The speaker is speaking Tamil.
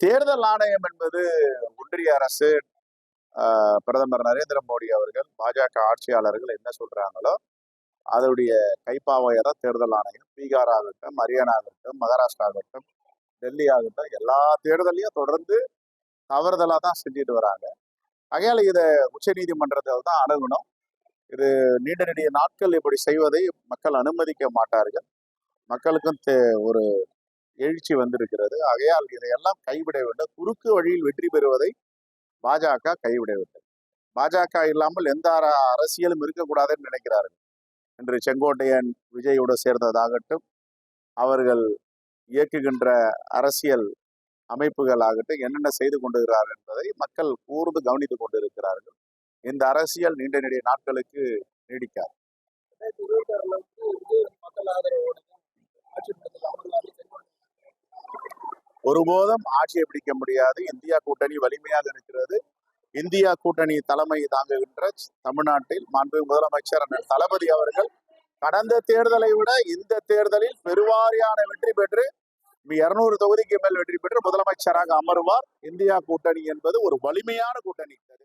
தேர்தல் ஆணையம் என்பது ஒன்றிய அரசு, பிரதமர் நரேந்திர மோடி அவர்கள், பாஜக ஆட்சியாளர்கள் என்ன சொல்றாங்களோ அதனுடைய கைப்பாவையை தான் தேர்தல் ஆணையம். பீகார் ஆகட்டும், ஹரியானா ஆகட்டும், மகாராஷ்டிரா ஆகட்டும், டெல்லி ஆகட்டும், எல்லா தேர்தலையும் தொடர்ந்து தவறுதலா தான் செஞ்சுட்டு வராங்க. ஆகையால இதை உச்ச நீதிமன்றத்தில் தான் அணுகணும். இது நீண்ட நெடிய நாட்கள் இப்படி செய்வதை மக்கள் அனுமதிக்க மாட்டார்கள். மக்களுக்கும் ஒரு எழுச்சி வந்திருக்கிறது. ஆகையால் இதையெல்லாம் கைவிட வேண்டும். குறுக்கு வழியில் வெற்றி பெறுவதை பாஜக கைவிட வேண்டும். பாஜக இல்லாமல் எந்த அரசியலும் இருக்கக்கூடாதுன்னு நினைக்கிறார்கள். இன்று செங்கோட்டையன் விஜயோடு சேர்ந்ததாகட்டும், அவர்கள் இயக்குகின்ற அரசியல் அமைப்புகள் ஆகட்டும் என்னென்ன செய்து கொண்டிருக்கிறார்கள் என்பதை மக்கள் கூர்ந்து கவனித்துக் கொண்டிருக்கிறார்கள். இந்த அரசியல் நீண்ட நெடிய நாட்களுக்கு நீடிக்காது. ஒருபோதும் ஆட்சியை பிடிக்க முடியாது. இந்தியா கூட்டணி வலிமையாக இருக்கிறது. இந்தியா கூட்டணி தலைமை தாங்குகின்ற தமிழ்நாட்டில் மாண்புமிகு முதலமைச்சர் தளபதி அவர்கள் கடந்த தேர்தலை விட இந்த தேர்தலில் பெருவாரியான வெற்றி பெற்று 200 தொகுதிக்கு மேல் வெற்றி பெற்று முதலமைச்சராக அமருவார். இந்தியா கூட்டணி என்பது ஒரு வலிமையான கூட்டணி.